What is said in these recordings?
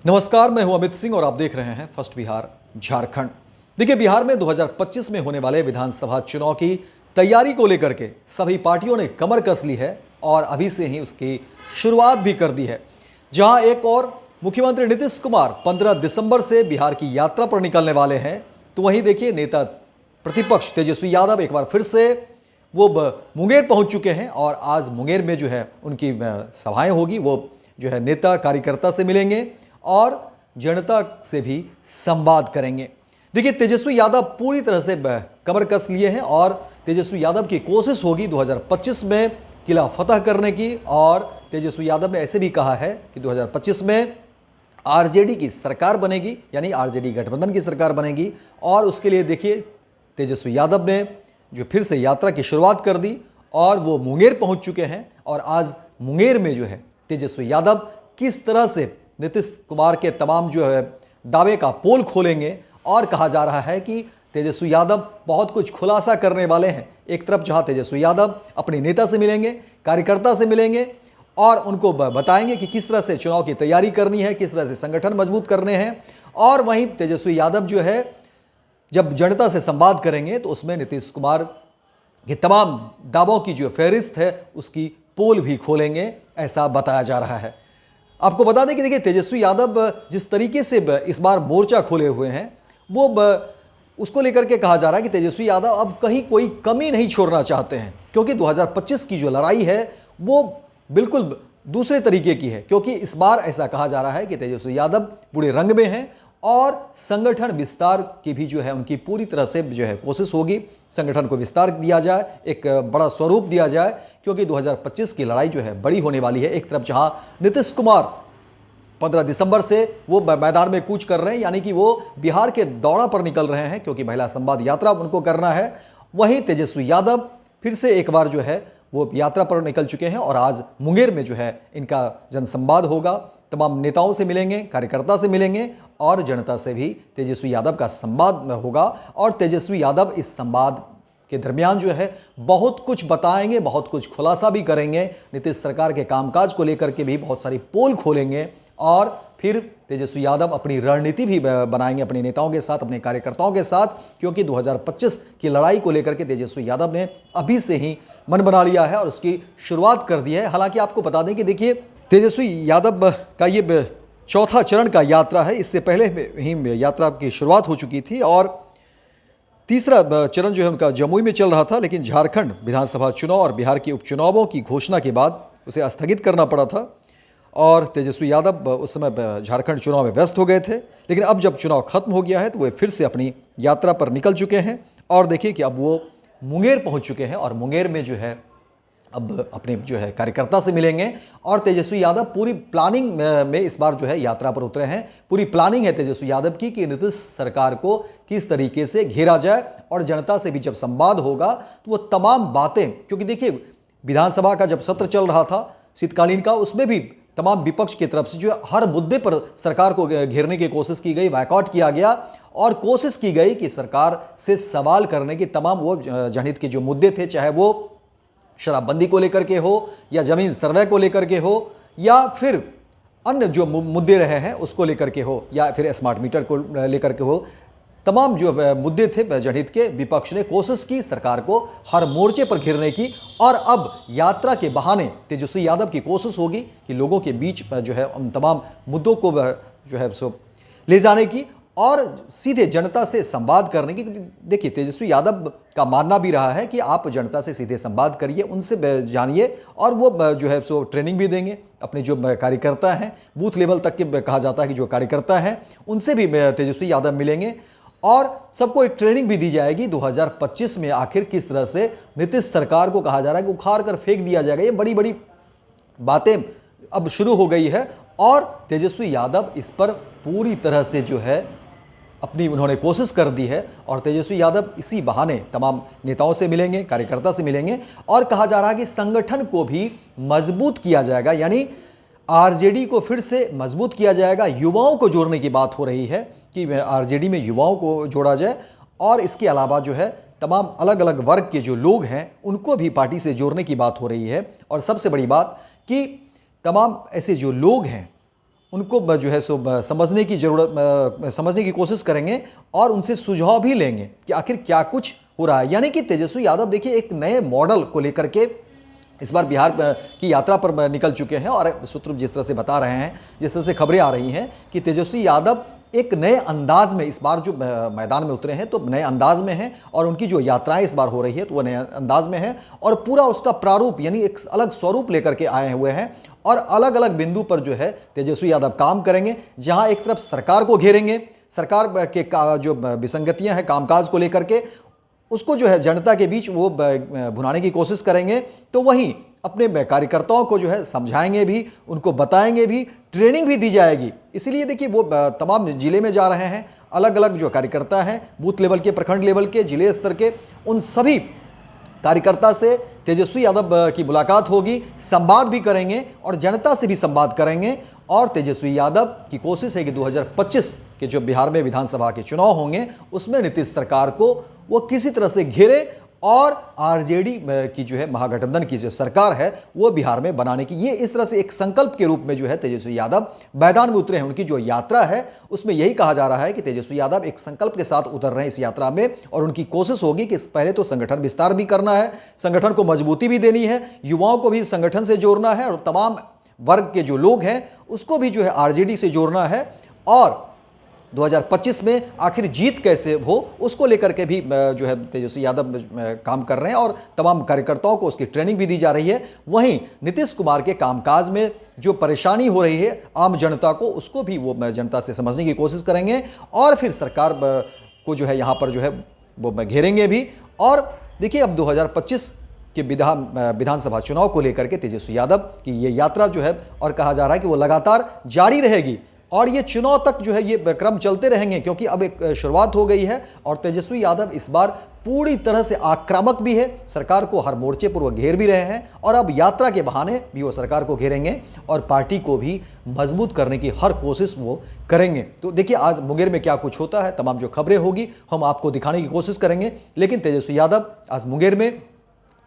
नमस्कार, मैं हूं अमित सिंह और आप देख रहे हैं फर्स्ट बिहार झारखंड। देखिए, बिहार में 2025 में होने वाले विधानसभा चुनाव की तैयारी को लेकर के सभी पार्टियों ने कमर कस ली है और अभी से ही उसकी शुरुआत भी कर दी है। जहां एक और मुख्यमंत्री नीतीश कुमार 15 दिसंबर से बिहार की यात्रा पर निकलने वाले हैं, तो वहीं देखिए नेता प्रतिपक्ष तेजस्वी यादव एक बार फिर से वो मुंगेर पहुंच चुके हैं और आज मुंगेर में जो है उनकी सभाएं होगी। वो जो है नेता कार्यकर्ता से मिलेंगे और जनता से भी संवाद करेंगे। देखिए, तेजस्वी यादव पूरी तरह से कमर कस लिए हैं और तेजस्वी यादव की कोशिश होगी 2025 में किला फतह करने की। और तेजस्वी यादव ने ऐसे भी कहा है कि 2025 में आरजेडी की सरकार बनेगी, यानी आरजेडी गठबंधन की सरकार बनेगी। और उसके लिए देखिए तेजस्वी यादव ने जो फिर से यात्रा की शुरुआत कर दी और वो मुंगेर पहुंच चुके हैं। और आज मुंगेर में जो है तेजस्वी यादव किस तरह से नीतीश कुमार के तमाम जो है दावे का पोल खोलेंगे। और कहा जा रहा है कि तेजस्वी यादव बहुत कुछ खुलासा करने वाले हैं। एक तरफ जहां तेजस्वी यादव अपने नेता से मिलेंगे, कार्यकर्ता से मिलेंगे और उनको बताएंगे कि किस तरह से चुनाव की तैयारी करनी है, किस तरह से संगठन मजबूत करने हैं। और वहीं तेजस्वी यादव जो है जब जनता से संवाद करेंगे तो उसमें नीतीश कुमार के तमाम दावों की जो फहरिस्त है उसकी पोल भी खोलेंगे, ऐसा बताया जा रहा है। आपको बता दें कि देखिए तेजस्वी यादव जिस तरीके से इस बार मोर्चा खोले हुए हैं वो उसको लेकर के कहा जा रहा है कि तेजस्वी यादव अब कहीं कोई कमी नहीं छोड़ना चाहते हैं, क्योंकि 2025 की जो लड़ाई है वो बिल्कुल दूसरे तरीके की है। क्योंकि इस बार ऐसा कहा जा रहा है कि तेजस्वी यादव पूरे रंग में हैं और संगठन विस्तार की भी जो है उनकी पूरी तरह से जो है कोशिश होगी। संगठन को विस्तार दिया जाए, एक बड़ा स्वरूप दिया जाए, क्योंकि 2025 की लड़ाई जो है बड़ी होने वाली है। एक तरफ जहां नीतीश कुमार 15 दिसंबर से वो मैदान में कूच कर रहे हैं, यानी कि वो बिहार के दौरा पर निकल रहे हैं, क्योंकि महिला संवाद यात्रा उनको करना है। वहीं तेजस्वी यादव फिर से एक बार जो है वो यात्रा पर निकल चुके हैं और आज मुंगेर में जो है इनका जनसंवाद होगा। तमाम नेताओं से मिलेंगे, कार्यकर्ता से मिलेंगे और जनता से भी तेजस्वी यादव का संवाद होगा। और तेजस्वी यादव इस संवाद के दरमियान जो है बहुत कुछ बताएंगे, बहुत कुछ खुलासा भी करेंगे। नीतीश सरकार के कामकाज को लेकर के भी बहुत सारी पोल खोलेंगे और फिर तेजस्वी यादव अपनी रणनीति भी बनाएंगे अपने नेताओं के साथ, अपने कार्यकर्ताओं के साथ, क्योंकि 2025 की लड़ाई को लेकर के तेजस्वी यादव ने अभी से ही मन बना लिया है और उसकी शुरुआत कर दी है। हालांकि आपको बता दें कि देखिए तेजस्वी यादव का ये चौथा चरण का यात्रा है। इससे पहले ही यात्रा की शुरुआत हो चुकी थी और तीसरा चरण जो है उनका जमुई में चल रहा था, लेकिन झारखंड विधानसभा चुनाव और बिहार के उपचुनावों की घोषणा के बाद उसे स्थगित करना पड़ा था और तेजस्वी यादव उस समय झारखंड चुनाव में व्यस्त हो गए थे। लेकिन अब जब चुनाव खत्म हो गया है तो वे फिर से अपनी यात्रा पर निकल चुके हैं और देखिए कि अब वो मुंगेर पहुंच चुके हैं और मुंगेर में जो है अब अपने जो है कार्यकर्ता से मिलेंगे। और तेजस्वी यादव पूरी प्लानिंग में इस बार जो है यात्रा पर उतरे हैं। पूरी प्लानिंग है तेजस्वी यादव की कि नीतीश सरकार को किस तरीके से घेरा जाए और जनता से भी जब संवाद होगा तो वो तमाम बातें, क्योंकि देखिए विधानसभा का जब सत्र चल रहा था शीतकालीन का, उसमें भी तमाम विपक्ष की तरफ से जो हर मुद्दे पर सरकार को घेरने की कोशिश की गई, बायकॉट किया गया और कोशिश की गई कि सरकार से सवाल करने की तमाम वो जनहित के जो मुद्दे थे, चाहे वो शराबबंदी को लेकर के हो या जमीन सर्वे को लेकर के हो या फिर अन्य जो मुद्दे रहे हैं उसको लेकर के हो या फिर स्मार्ट मीटर को लेकर के हो, तमाम जो मुद्दे थे जनहित के, विपक्ष ने कोशिश की सरकार को हर मोर्चे पर घेरने की। और अब यात्रा के बहाने तेजस्वी यादव की कोशिश होगी कि लोगों के बीच जो है उन तमाम मुद्दों को जो है सो ले जाने की और सीधे जनता से संवाद करने की। देखिए तेजस्वी यादव का मानना भी रहा है कि आप जनता से सीधे संवाद करिए, उनसे जानिए और वो जो है सो ट्रेनिंग भी देंगे। अपने जो कार्यकर्ता हैं बूथ लेवल तक के कहा जाता है कि जो कार्यकर्ता हैं उनसे भी तेजस्वी यादव मिलेंगे और सबको एक ट्रेनिंग भी दी जाएगी 2025 में आखिर किस तरह से नीतीश सरकार को कहा जा रहा है कि उखाड़ कर फेंक दिया जाएगा। ये बड़ी बड़ी बातें अब शुरू हो गई है और तेजस्वी यादव इस पर पूरी तरह से जो है अपनी उन्होंने कोशिश कर दी है। और तेजस्वी यादव इसी बहाने तमाम नेताओं से मिलेंगे, कार्यकर्ता से मिलेंगे और कहा जा रहा है कि संगठन को भी मजबूत किया जाएगा, यानी आरजेडी को फिर से मजबूत किया जाएगा। युवाओं को जोड़ने की बात हो रही है कि आरजेडी में युवाओं को जोड़ा जाए और इसके अलावा जो है तमाम अलग अलग वर्ग के जो लोग हैं उनको भी पार्टी से जोड़ने की बात हो रही है। और सबसे बड़ी बात कि तमाम ऐसे जो लोग हैं उनको जो है सो समझने की जरूरत, समझने की कोशिश करेंगे और उनसे सुझाव भी लेंगे कि आखिर क्या कुछ हो रहा है। यानी कि तेजस्वी यादव देखिए एक नए मॉडल को लेकर के इस बार बिहार की यात्रा पर निकल चुके हैं और सूत्र जिस तरह से बता रहे हैं, जिस तरह से खबरें आ रही हैं कि तेजस्वी यादव एक नए अंदाज में इस बार जो मैदान में उतरे हैं तो नए अंदाज में हैं और उनकी जो यात्राएं इस बार हो रही है तो वो नए अंदाज में है और पूरा उसका प्रारूप यानी एक अलग स्वरूप लेकर के आए हुए हैं और अलग अलग बिंदु पर जो है तेजस्वी यादव काम करेंगे। जहां एक तरफ सरकार को घेरेंगे, सरकार के जो विसंगतियां हैं कामकाज को लेकर के उसको जो है जनता के बीच वो भुनाने की कोशिश करेंगे, तो वहीं अपने कार्यकर्ताओं को जो है समझाएंगे भी, उनको बताएंगे भी, ट्रेनिंग भी दी जाएगी। इसीलिए देखिए वो तमाम जिले में जा रहे हैं, अलग अलग जो कार्यकर्ता हैं बूथ लेवल के, प्रखंड लेवल के, जिले स्तर के, उन सभी कार्यकर्ता से तेजस्वी यादव की मुलाकात होगी, संवाद भी करेंगे और जनता से भी संवाद करेंगे। और तेजस्वी यादव की कोशिश है कि 2025 के जो बिहार में विधानसभा के चुनाव होंगे उसमें नीतीश सरकार को वो किसी तरह से घेरे और आरजेडी की जो है महागठबंधन की जो सरकार है वो बिहार में बनाने की, ये इस तरह से एक संकल्प के रूप में जो है तेजस्वी यादव मैदान में उतरे हैं। उनकी जो यात्रा है उसमें यही कहा जा रहा है कि तेजस्वी यादव एक संकल्प के साथ उतर रहे हैं इस यात्रा में और उनकी कोशिश होगी कि पहले तो संगठन विस्तार भी करना है, संगठन को मजबूती भी देनी है, युवाओं को भी संगठन से जोड़ना है और तमाम वर्ग के जो लोग हैं उसको भी जो है आरजेडी से जोड़ना है और 2025 में आखिर जीत कैसे हो उसको लेकर के भी जो है तेजस्वी यादव काम कर रहे हैं और तमाम कार्यकर्ताओं को उसकी ट्रेनिंग भी दी जा रही है। वहीं नीतीश कुमार के कामकाज में जो परेशानी हो रही है आम जनता को, उसको भी वो जनता से समझने की कोशिश करेंगे और फिर सरकार को जो है यहाँ पर जो है वो घेरेंगे भी। और देखिए अब 2025 के विधानसभा चुनाव को लेकर के तेजस्वी यादव की ये यात्रा जो है और कहा जा रहा है कि वो लगातार जारी रहेगी और ये चुनाव तक जो है ये क्रम चलते रहेंगे, क्योंकि अब एक शुरुआत हो गई है और तेजस्वी यादव इस बार पूरी तरह से आक्रामक भी है, सरकार को हर मोर्चे पर वो घेर भी रहे हैं और अब यात्रा के बहाने भी वो सरकार को घेरेंगे और पार्टी को भी मजबूत करने की हर कोशिश वो करेंगे। तो देखिए आज मुंगेर में क्या कुछ होता है, तमाम जो खबरें होगी हम आपको दिखाने की कोशिश करेंगे। लेकिन तेजस्वी यादव आज मुंगेर में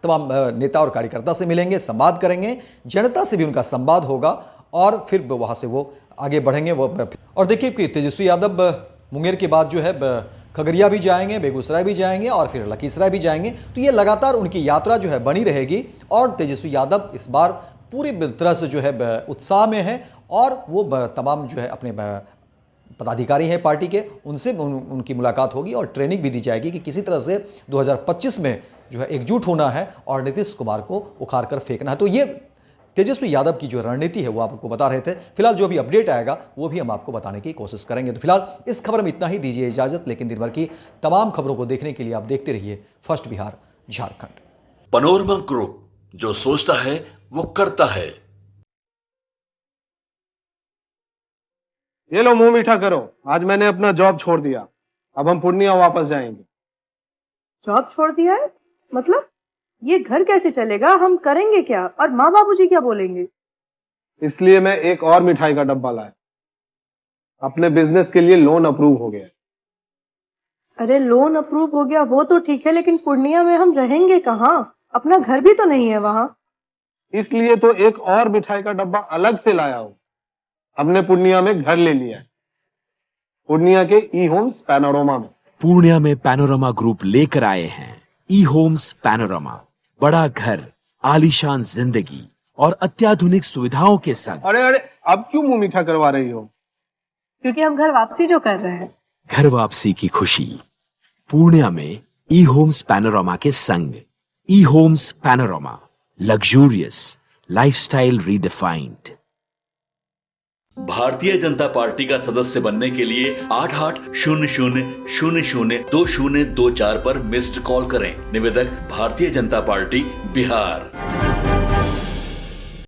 तमाम नेता और कार्यकर्ता से मिलेंगे, संवाद करेंगे, जनता से भी उनका संवाद होगा और फिर वहाँ से वो आगे बढ़ेंगे वो। और देखिए कि तेजस्वी यादव मुंगेर के बाद जो है खगड़िया भी जाएंगे, बेगूसराय भी जाएंगे और फिर लखीसराय भी जाएंगे। तो ये लगातार उनकी यात्रा जो है बनी रहेगी और तेजस्वी यादव इस बार पूरी तरह से जो है उत्साह में है और वो तमाम जो है अपने पदाधिकारी हैं पार्टी के, उनसे उनकी मुलाकात होगी और ट्रेनिंग भी दी जाएगी कि किसी तरह से 2025 में जो है एकजुट होना है और नीतीश कुमार को उखाड़ कर फेंकना है। तो ये तेजस्वी यादव की जो रणनीति है वो आपको बता रहे थे। फिलहाल जो भी अपडेट आएगा वो भी हम आपको बताने की कोशिश करेंगे। तो फिलहाल इस खबर में इतना ही, दीजिए इजाजत। लेकिन दिन भर की तमाम खबरों को देखने के लिए आप देखते रहिए first Bihar Jharkhand. Panorama group, जो सोचता है वो करता है। ये लो मुंह मीठा करो, आज मैंने अपना जॉब छोड़ दिया, अब हम पूर्णिया वापस जाएंगे। जॉब छोड़ दिया है? मतलब ये घर कैसे चलेगा, हम करेंगे क्या और माँ बाबूजी क्या बोलेंगे? इसलिए मैं एक और मिठाई का डब्बा लाया, अपने बिजनेस के लिए लोन अप्रूव हो गया। अरे लोन अप्रूव हो गया वो तो ठीक है, लेकिन पूर्णिया में हम रहेंगे कहाँ? अपना घर भी तो नहीं है वहाँ। इसलिए तो एक और मिठाई का डब्बा अलग से लाया हूँ। हमने पूर्णिया में घर ले लिया है, पूर्णिया के ई होम्स पैनोरमा में। पूर्णिया में पैनोरमा ग्रुप लेकर आए हैं ई होम्स पैनोरमा। बड़ा घर, आलीशान जिंदगी और अत्याधुनिक सुविधाओं के संग। अरे अरे अब क्यों मुंह मीठा करवा रही हो? क्योंकि हम घर वापसी जो कर रहे हैं। घर वापसी की खुशी पूर्णिया में ई होम्स पैनोरमा के संग। ई homes panorama, luxurious lifestyle redefined. Bharatiya Janata party का सदस्य बनने के लिए 8800002024 पर मिस्ड कॉल करें। निवेदक भारतीय जनता पार्टी बिहार।